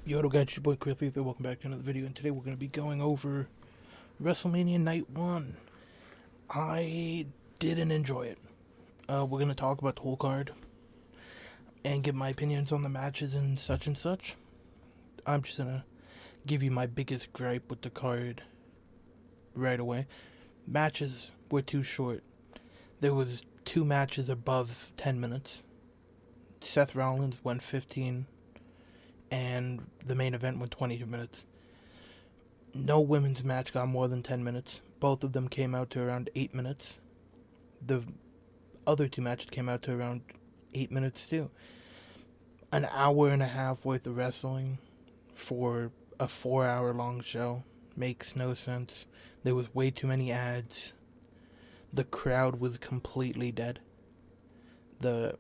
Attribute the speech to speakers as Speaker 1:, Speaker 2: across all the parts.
Speaker 1: Yo, what up, guys? It's your boy Chris Luther. Welcome back to another video, and today we're going to be going over Wrestlemania Night 1. I didn't enjoy it. We're going to talk about the whole card and give my opinions on the matches and such. I'm just going to give you my biggest gripe with the card right away. Matches were too short. There was 2 matches above 10 minutes. Seth Rollins went 15 and the main event went 22 minutes. No women's match got more than 10 minutes. Both of them came out to around 8 minutes. The other 2 matches came out to around 8 minutes too. An hour and a half worth of wrestling for a 4-hour long show makes no sense. There was way too many ads. The crowd was completely dead.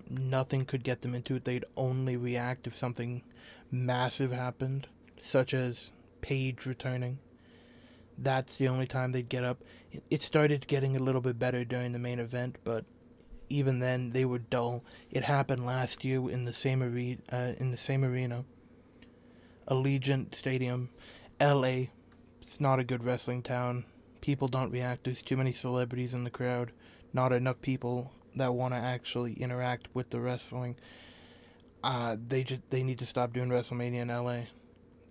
Speaker 1: Nothing could get them into it. They'd only react if something massive happened, such as Paige returning. That's the only time they'd get up. It started getting a little bit better during the main event, but even then they were dull. It happened last year in the same arena, Allegiant Stadium, LA. It's not a good wrestling town. People don't react. There's too many celebrities in the crowd. Not enough people that want to actually interact with the wrestling. They need to stop doing WrestleMania in LA.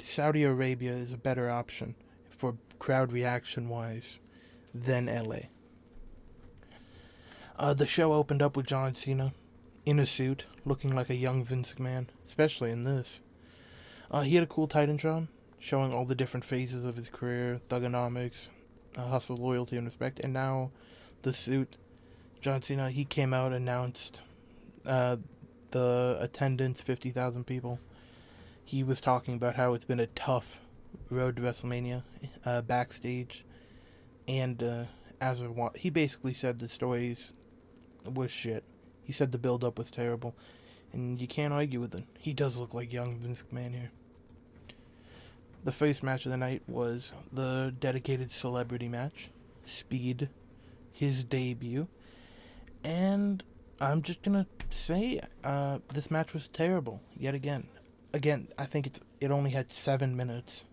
Speaker 1: Saudi Arabia is a better option for crowd reaction wise than LA. The show opened up with John Cena in a suit, looking like a young Vince McMahon, especially in this. He had a cool Titantron, showing all the different phases of his career, thugonomics, hustle, loyalty, and respect, and now the suit. John Cena, he came out, announced the attendance, 50,000 people. He was talking about how it's been a tough road to WrestleMania, backstage, and he basically said the stories was shit. He said the build-up was terrible, and you can't argue with it. He does look like young Vince McMahon here. The first match of the night was the dedicated celebrity match, Speed, his debut. And I'm just gonna say, this match was terrible yet again. Again, I think it only had 7 minutes.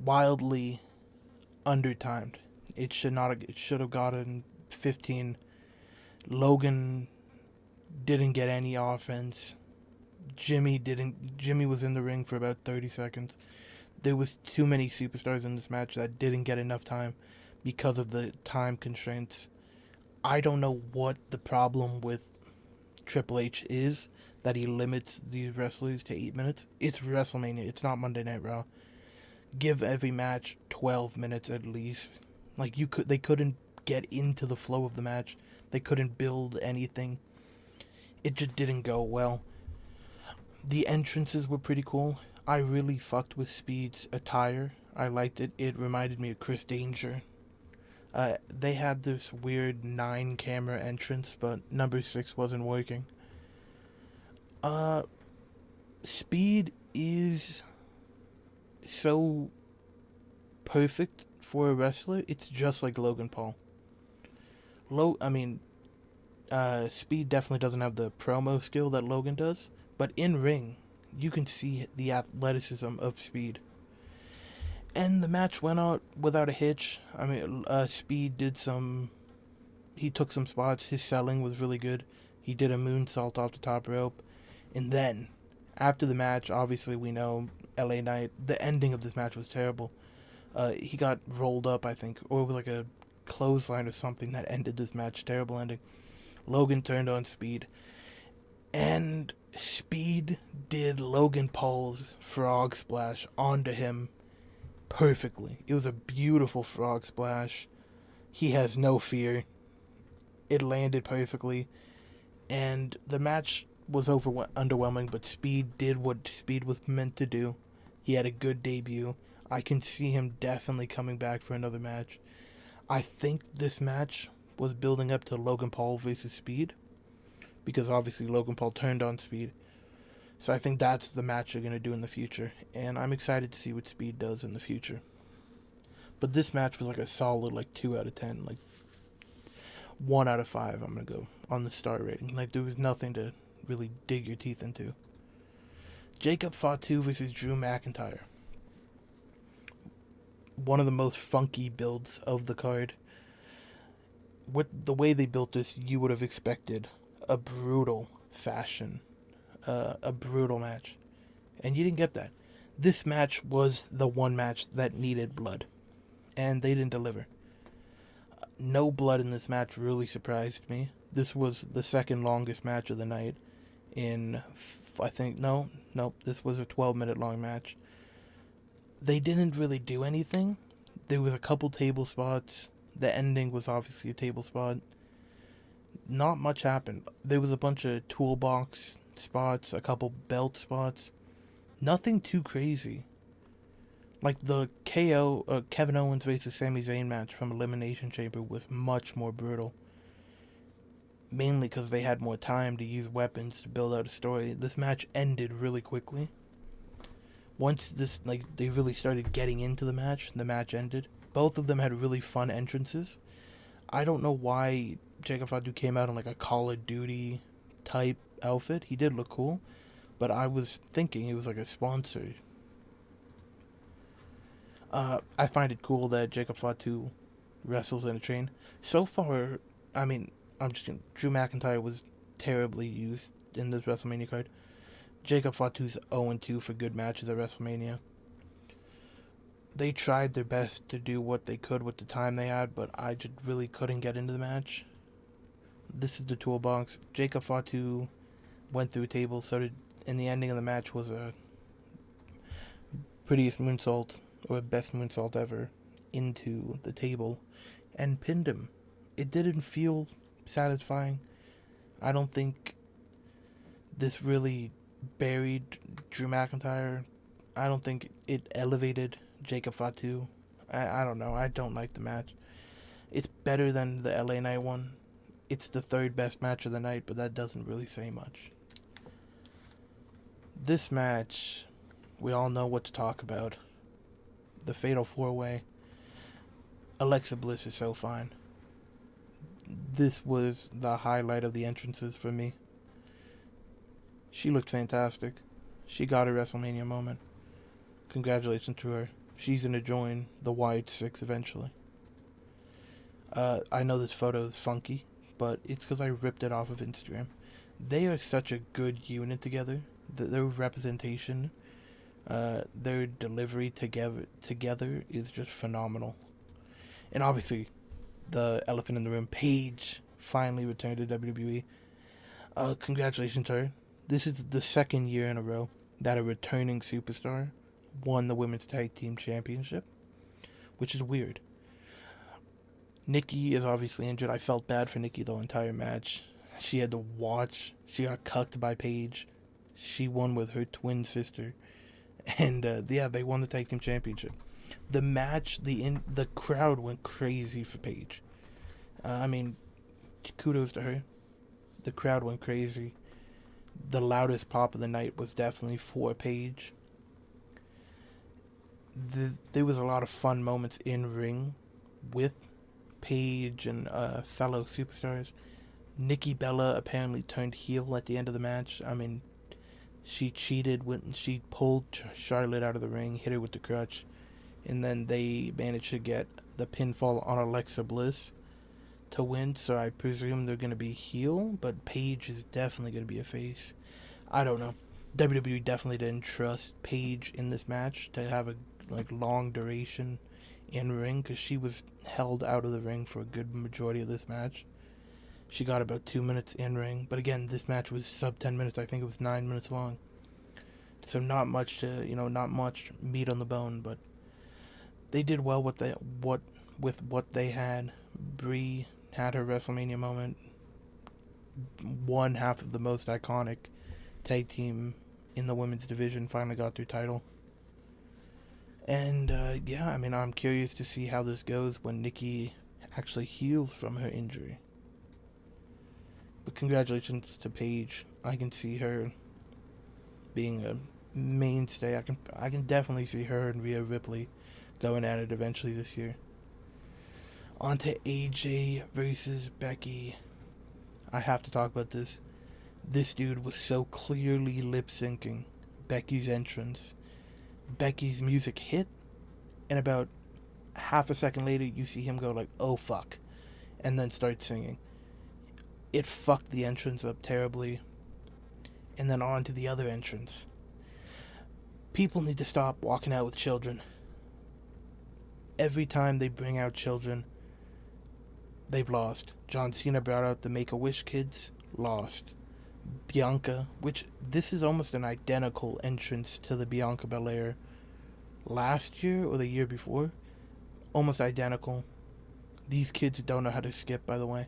Speaker 1: Wildly undertimed. It should have gotten 15. Logan didn't get any offense. Jimmy was in the ring for about 30 seconds. There was too many superstars in this match that didn't get enough time because of the time constraints. I don't know what the problem with Triple H is, that he limits these wrestlers to 8 minutes. It's WrestleMania. It's not Monday Night Raw. Give every match 12 minutes at least. They couldn't get into the flow of the match. They couldn't build anything. It just didn't go well. The entrances were pretty cool. I really fucked with Speed's attire. I liked it. It reminded me of Chris Danger. They had this weird 9-camera entrance, but number 6 wasn't working. Speed is so perfect for a wrestler. It's just like Logan Paul. Speed definitely doesn't have the promo skill that Logan does, but in ring, you can see the athleticism of Speed. And the match went out without a hitch. Speed he took some spots. His selling was really good. He did a moonsault off the top rope. And then, after the match, obviously we know LA Knight, the ending of this match was terrible. He got rolled up, I think, or it was like a clothesline or something that ended this match. Terrible ending. Logan turned on Speed. And Speed did Logan Paul's frog splash onto him perfectly. It was a beautiful frog splash. He has no fear. It landed perfectly. And the match was underwhelming, but Speed did what Speed was meant to do. He had a good debut. I can see him definitely coming back for another match. I think this match was building up to Logan Paul versus Speed, because obviously Logan Paul turned on Speed. So I think that's the match they're going to do in the future, and I'm excited to see what Speed does in the future. But this match was like a solid 2 out of 10, 1 out of 5 I'm going to go on the star rating. There was nothing to really dig your teeth into. Jacob Fatu versus Drew McIntyre. One of the most funky builds of the card. With the way they built this, you would have expected a brutal fashion, a brutal match. And you didn't get that. This match was the one match that needed blood. And they didn't deliver. No blood in this match really surprised me. This was the second longest match of the night. I think, this was a 12-minute long match. They didn't really do anything. There was a couple table spots. The ending was obviously a table spot. Not much happened. There was a bunch of toolbox spots, a couple belt spots. Nothing too crazy. Like the KO, Kevin Owens versus Sami Zayn match from Elimination Chamber was much more brutal. Mainly because they had more time to use weapons to build out a story. This match ended really quickly. Once they really started getting into the match ended. Both of them had really fun entrances. I don't know why Jacob Fatu came out in like a Call of Duty type outfit. He did look cool, but I was thinking he was like a sponsor. I find it cool that Jacob Fatu wrestles in a train. So far, I mean, Drew McIntyre was terribly used in this WrestleMania card. Jacob Fatu's 0-2 for good matches at WrestleMania. They tried their best to do what they could with the time they had, but I just really couldn't get into the match. This is the toolbox. Jacob Fatu went through a table, and the ending of the match was a prettiest moonsault, or best moonsault ever, into the table, and pinned him. It didn't feel satisfying. I don't think this really buried Drew McIntyre. I don't think it elevated Jacob Fatu. I don't know. I don't like the match. It's better than the LA Knight one. It's the third best match of the night, but that doesn't really say much. This match, we all know what to talk about. The Fatal 4-Way. Alexa Bliss is so fine. This was the highlight of the entrances for me. She looked fantastic. She got her WrestleMania moment. Congratulations to her. She's going to join the Wyatt Six eventually. I know this photo is funky, but it's because I ripped it off of Instagram. They are such a good unit together. Their representation, their delivery together is just phenomenal. And obviously, the elephant in the room, Paige, finally returned to WWE. Congratulations to her. This is the second year in a row that a returning superstar won the Women's Tag Team Championship, which is weird. Nikki is obviously injured. I felt bad for Nikki the entire match. She had to watch. She got cucked by Paige. She won with her twin sister. And, they won the Tag Team Championship. The match, the crowd went crazy for Paige. Kudos to her. The crowd went crazy. The loudest pop of the night was definitely for Paige. There was a lot of fun moments in ring with Paige and fellow superstars. Nikki Bella apparently turned heel at the end of the match. She cheated when she pulled Charlotte out of the ring, hit her with the crutch, and then they managed to get the pinfall on Alexa Bliss to win. So I presume they're going to be heel, but Paige is definitely going to be a face. I don't know. WWE definitely didn't trust Paige in this match to have a long duration in ring, because she was held out of the ring for a good majority of this match. She got about 2 minutes in ring, but again, this match was sub 10 minutes. I think it was 9 minutes long. So not much meat on the bone, but they did well with what they had. Brie had her WrestleMania moment. One half of the most iconic tag team in the women's division finally got their title. And I'm curious to see how this goes when Nikki actually heals from her injury. But congratulations to Paige. I can see her being a mainstay. I can definitely see her and Rhea Ripley going at it eventually this year. On to AJ versus Becky. I have to talk about this. This dude was so clearly lip syncing Becky's entrance. Becky's music hit, and about half a second later, you see him go like, "Oh fuck," and then start singing. It fucked the entrance up terribly, and then on to the other entrance. People need to stop walking out with children. Every time they bring out children, they've lost. John Cena brought out the Make-A-Wish kids, lost. Bianca, which this is almost an identical entrance to the Bianca Belair last year or the year before. Almost identical. These kids don't know how to skip, by the way.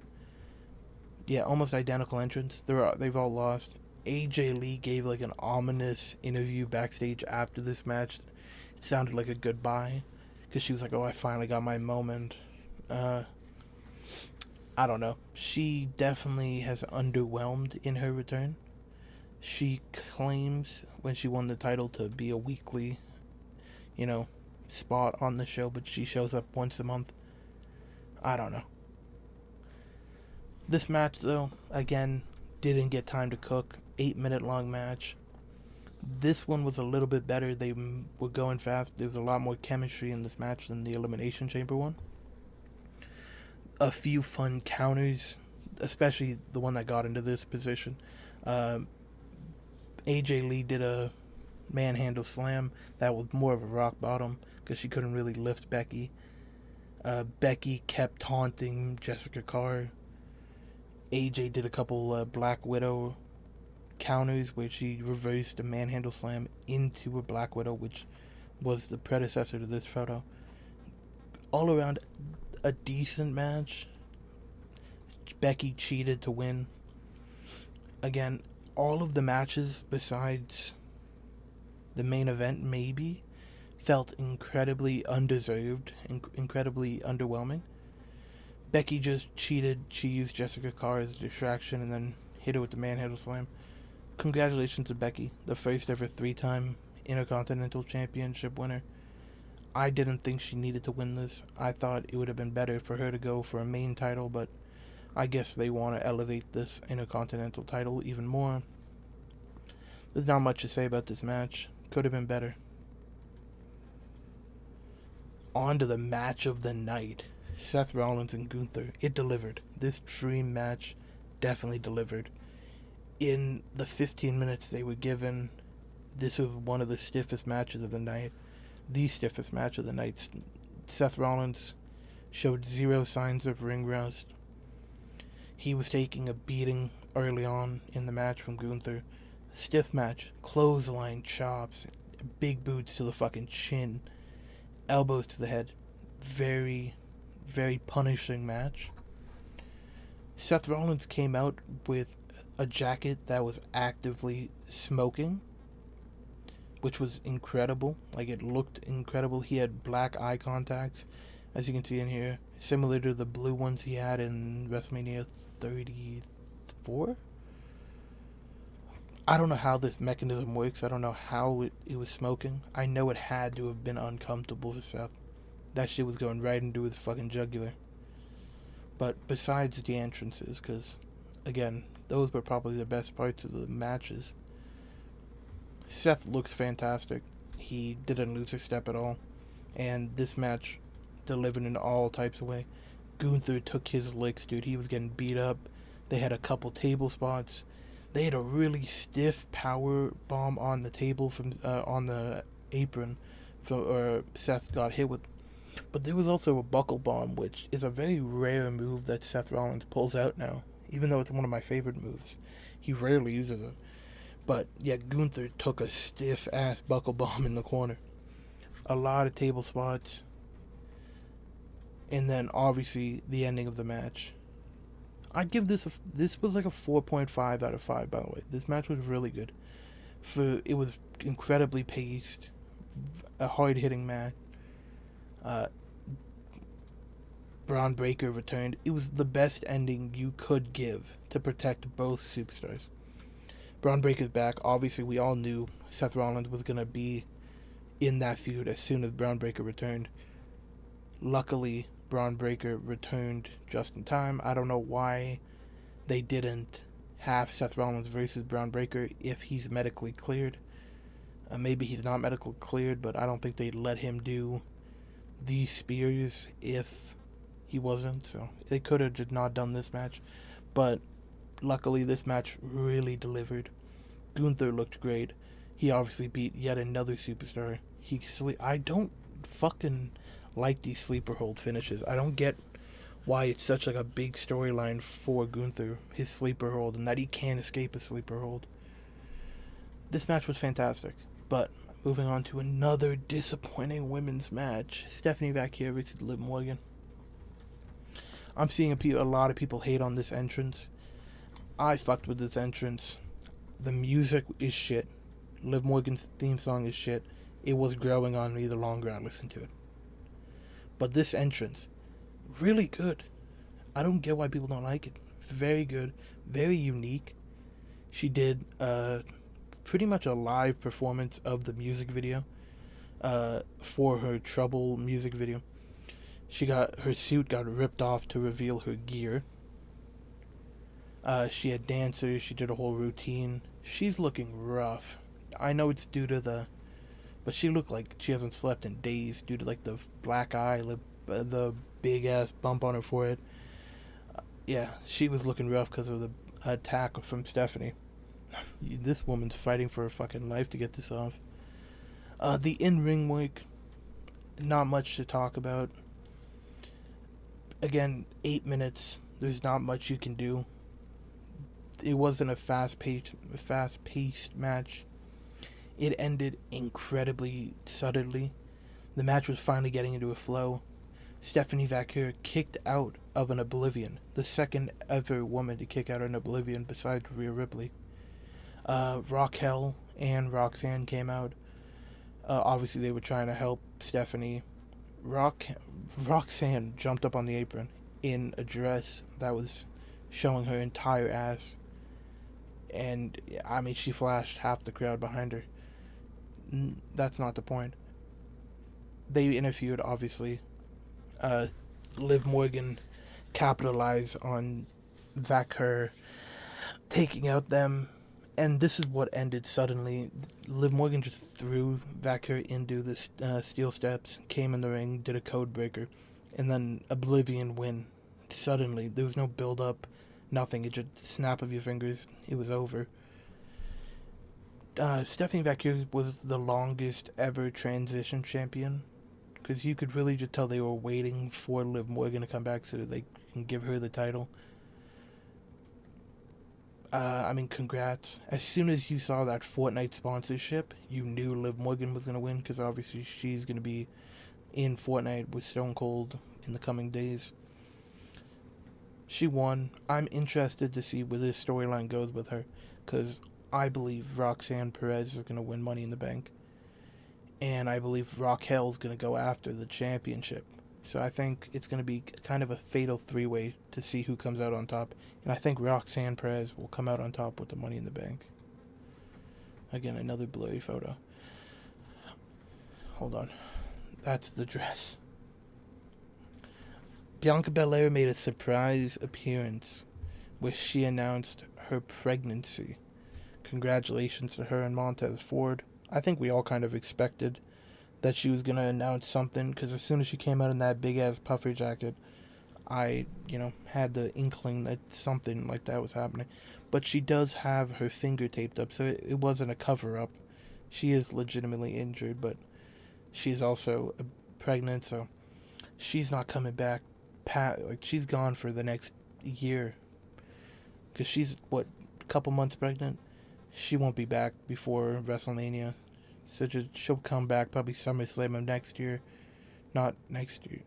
Speaker 1: Yeah, almost identical entrance. They've all lost. AJ Lee gave like an ominous interview backstage after this match. It sounded like a goodbye, because she was like, "Oh, I finally got my moment." I don't know. She definitely has underwhelmed in her return. She claims when she won the title to be a weekly, spot on the show, but she shows up once a month. I don't know. This match, though, again, didn't get time to cook. 8-minute long match. This one was a little bit better. They were going fast. There was a lot more chemistry in this match than the Elimination Chamber one. A few fun counters, especially the one that got into this position. AJ Lee did a manhandle slam that was more of a rock bottom because she couldn't really lift Becky. Becky kept taunting Jessica Carr. AJ did a couple Black Widow counters where she reversed a manhandle slam into a Black Widow, which was the predecessor to this photo. All around, a decent match. Becky cheated to win. Again, all of the matches besides the main event maybe felt incredibly undeserved, incredibly underwhelming. Becky just cheated. She used Jessica Carr as a distraction and then hit her with the manhandle slam. Congratulations to Becky, the first ever 3-time Intercontinental Championship winner. I didn't think she needed to win this. I thought it would have been better for her to go for a main title, but I guess they want to elevate this Intercontinental title even more. There's not much to say about this match. Could have been better. On to the match of the night. Seth Rollins and Gunther. It delivered. This dream match definitely delivered. In the 15 minutes they were given, this was one of the stiffest matches of the night. The stiffest match of the night. Seth Rollins showed zero signs of ring rust. He was taking a beating early on in the match from Gunther. Stiff match. Clothesline chops. Big boots to the fucking chin. Elbows to the head. Very, very punishing match. Seth Rollins came out with a jacket that was actively smoking, which was incredible. Like, it looked incredible. He had black eye contacts, as you can see in here, similar to the blue ones he had in WrestleMania 34. I don't know how this mechanism works. I don't know how it was smoking. I know it had to have been uncomfortable for Seth. That shit was going right into his fucking jugular. But besides the entrances, because, again, those were probably the best parts of the matches. Seth looks fantastic. He didn't lose a step at all. And this match delivered in all types of way. Gunther took his licks, dude. He was getting beat up. They had a couple table spots. They had a really stiff power bomb on the table from on the apron, Seth got hit with. But there was also a buckle bomb, which is a very rare move that Seth Rollins pulls out now. Even though it's one of my favorite moves, he rarely uses it. But yeah, Gunther took a stiff ass buckle bomb in the corner. A lot of table spots. And then obviously the ending of the match. I'd give this was like a 4.5 out of 5, by the way. This match was really good. It was incredibly paced, a hard hitting match. Braun Breaker returned. It was the best ending you could give to protect both superstars. Braun Breaker's back. Obviously, we all knew Seth Rollins was going to be in that feud as soon as Braun Breaker returned. Luckily, Braun Breaker returned just in time. I don't know why they didn't have Seth Rollins versus Braun Breaker if he's medically cleared. Maybe he's not medical cleared, but I don't think they'd let him do these spears if he wasn't. So they could have just not done this match. But luckily, this match really delivered. Gunther looked great. He obviously beat yet another superstar. I don't fucking like these sleeper hold finishes. I don't get why it's such like a big storyline for Gunther, his sleeper hold, and that he can't escape a sleeper hold. This match was fantastic, but moving on to another disappointing women's match: Stephanie Vaquer versus Liv Morgan. I'm seeing a lot of people hate on this entrance. I fucked with this entrance. The music is shit. Liv Morgan's theme song is shit. It was growing on me the longer I listened to it. But this entrance, really good. I don't get why people don't like it. Very good, very unique. She did pretty much a live performance of the music video for her Trouble music video. Her suit got ripped off to reveal her gear. She had dancers. She did a whole routine. She's looking rough. I know it's due to but she looked like she hasn't slept in days due to like the black eye, the big ass bump on her forehead. Yeah, she was looking rough because of the attack from Stephanie. This woman's fighting for her fucking life to get this off. The in-ring work, not much to talk about. Again, 8 minutes. There's not much you can do. It wasn't a fast-paced match. It ended incredibly suddenly. The match was finally getting into a flow. Stephanie Vaquer kicked out of an Oblivion, the second ever woman to kick out an Oblivion besides Rhea Ripley. Raquel and Roxanne came out. Obviously, they were trying to help Stephanie. Roxanne jumped up on the apron in a dress that was showing her entire ass. And, I mean, she flashed half the crowd behind her. That's not the point. They interfered, obviously. Liv Morgan capitalized on Vaquer taking out them. And this is what ended suddenly. Liv Morgan just threw Vaquer into the steel steps, came in the ring, did a code breaker, and then Oblivion win. Suddenly, there was no build up, nothing. It just snap of your fingers. It was over. Stephanie Vaquer was the longest ever transition champion, because you could really just tell they were waiting for Liv Morgan to come back so that they can give her the title. I mean, congrats. As soon as you saw that Fortnite sponsorship, you knew Liv Morgan was going to win, because obviously she's going to be in Fortnite with Stone Cold in the coming days. She won. I'm interested to see where this storyline goes with her, because I believe Roxanne Perez is going to win Money in the Bank. And I believe Raquel's going to go after the championship. So I think it's going to be kind of a fatal three-way to see who comes out on top. And I think Roxanne Perez will come out on top with the Money in the Bank. Again, another blurry photo. Hold on. That's the dress. Bianca Belair made a surprise appearance where she announced her pregnancy. Congratulations to her and Montez Ford. I think we all kind of expected that she was going to announce something, because as soon as she came out in that big-ass puffer jacket, I, had the inkling that something like that was happening. But she does have her finger taped up, so it wasn't a cover-up. She is legitimately injured, but she's also pregnant, so she's not coming back. She's gone for the next year, because she's, a couple months pregnant? She won't be back before WrestleMania. So she'll come back probably SummerSlam of next year. Not next year.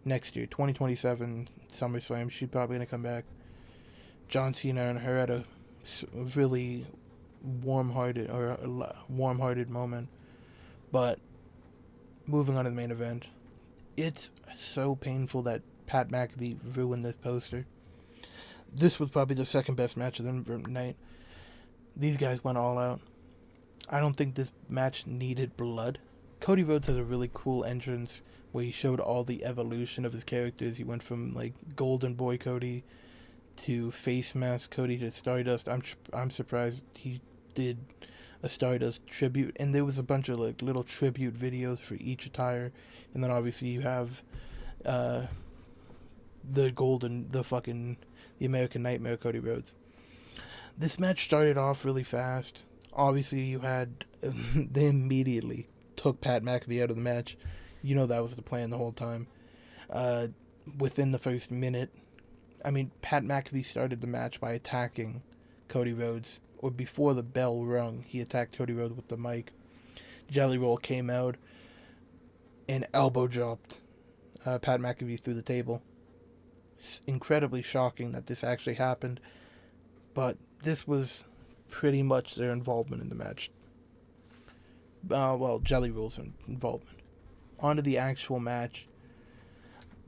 Speaker 1: Next year, 2027 SummerSlam. She's probably going to come back. John Cena and her had a really warm-hearted moment. But moving on to the main event. It's so painful that Pat McAfee ruined this poster. This was probably the second best match of the night. These guys went all out. I don't think this match needed blood. Cody Rhodes has a really cool entrance where he showed all the evolution of his characters. He went from Golden Boy Cody to Face Mask Cody to Stardust. I'm surprised he did a Stardust tribute, and there was a bunch of like little tribute videos for each attire, and then obviously you have uh, the American Nightmare, Cody Rhodes. This match started off really fast. Obviously, you had they immediately took Pat McAfee out of the match. You know that was the plan the whole time. Uh, Within the first minute, I mean, Pat McAfee started the match by attacking Cody Rhodes, or before the bell rung, he attacked Cody Rhodes with the mic. Jelly Roll came out and elbow dropped Pat McAfee through the table. It's incredibly shocking that this actually happened, but this was pretty much their involvement in the match. Jelly Roll's involvement. On to the actual match.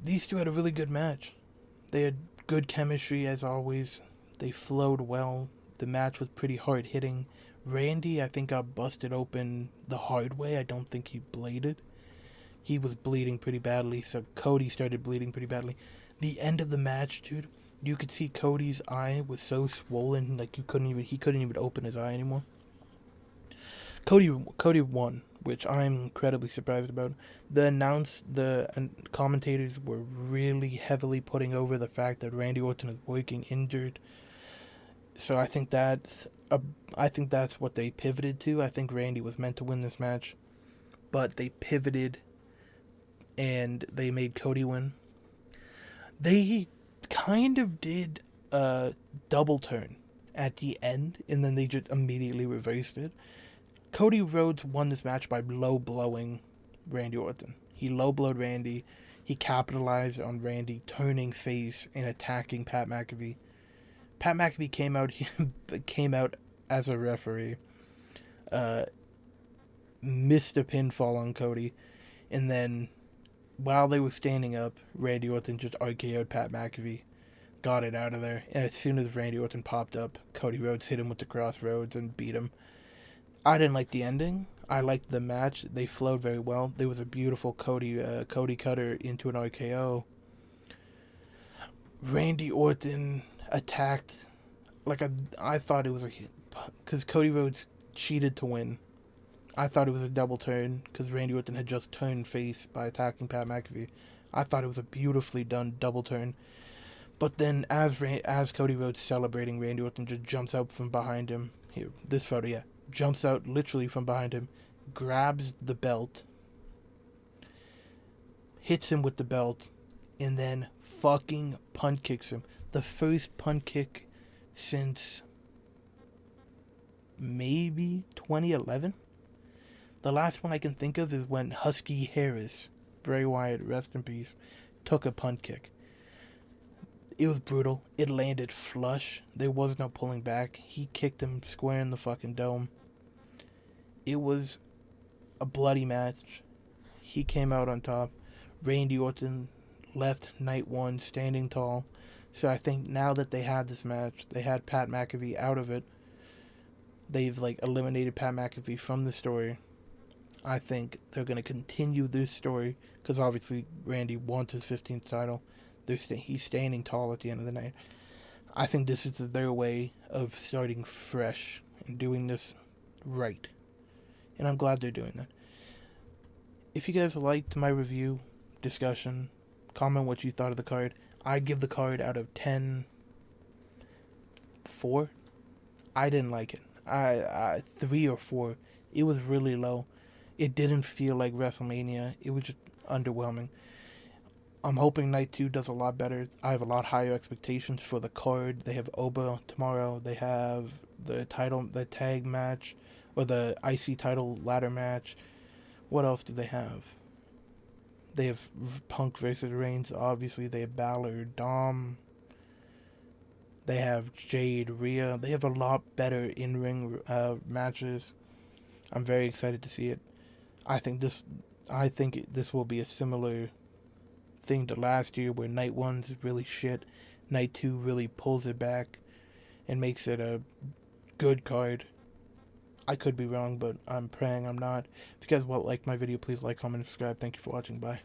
Speaker 1: These two had a really good match. They had good chemistry as always. They flowed well. The match was pretty hard hitting. Randy, I think, got busted open the hard way. I don't think he bladed. He was bleeding pretty badly, so Cody started bleeding pretty badly. The end of the match, dude, you could see Cody's eye was so swollen, like he couldn't even open his eye anymore. Cody won, which I'm incredibly surprised about. The commentators were really heavily putting over the fact that Randy Orton is working injured. So I think that's what they pivoted to. I think Randy was meant to win this match, but they pivoted and they made Cody win. They kind of did a double turn at the end, and then they just immediately reversed it. Cody Rhodes won this match by low blowing Randy Orton. He low blowed Randy. He capitalized on Randy turning face and attacking Pat McAfee. Pat McAfee came out as a referee, missed a pinfall on Cody, and then while they were standing up, Randy Orton just RKO'd Pat McAfee, got it out of there, and as soon as Randy Orton popped up, Cody Rhodes hit him with the crossroads and beat him. I didn't like the ending. I liked the match. They flowed very well. There was a beautiful Cody cutter into an RKO. Randy Orton attacked I thought it was a hit because Cody Rhodes cheated to win. I thought it was a double turn because Randy Orton had just turned face by attacking Pat McAfee. I thought it was a beautifully done double turn. But then as Cody Rhodes celebrating, Randy Orton just jumps out from behind him. Here, this photo, yeah. Jumps out literally from behind him, grabs the belt, hits him with the belt, and then fucking punt kicks him. The first punt kick since maybe 2011. The last one I can think of is when Husky Harris, Bray Wyatt, rest in peace, took a punt kick. It was brutal. It landed flush. There was no pulling back. He kicked him square in the fucking dome. It was a bloody match. He came out on top. Randy Orton left night one standing tall. So I think now that they had this match, they had Pat McAfee out of it. They've eliminated Pat McAfee from the story. I think they're going to continue this story because obviously Randy wants his 15th title. He's standing tall at the end of the night. I think this is their way of starting fresh and doing this right. And I'm glad they're doing that. If you guys liked my review, discussion, comment what you thought of the card. I'd give the card out of 10, 4. I didn't like it. I 3 or 4. It was really low. It didn't feel like WrestleMania. It was just underwhelming. I'm hoping Night 2 does a lot better. I have a lot higher expectations for the card. They have Oba tomorrow. They have the tag match, or the IC title ladder match. What else do they have? They have Punk versus Reigns, obviously. They have Balor, Dom. They have Jade, Rhea. They have a lot better in-ring matches. I'm very excited to see it. I think this will be a similar thing to last year, where Night 1's really shit, Night 2 really pulls it back and makes it a good card. I could be wrong, but I'm praying I'm not. If you guys like my video, please like, comment, and subscribe. Thank you for watching. Bye.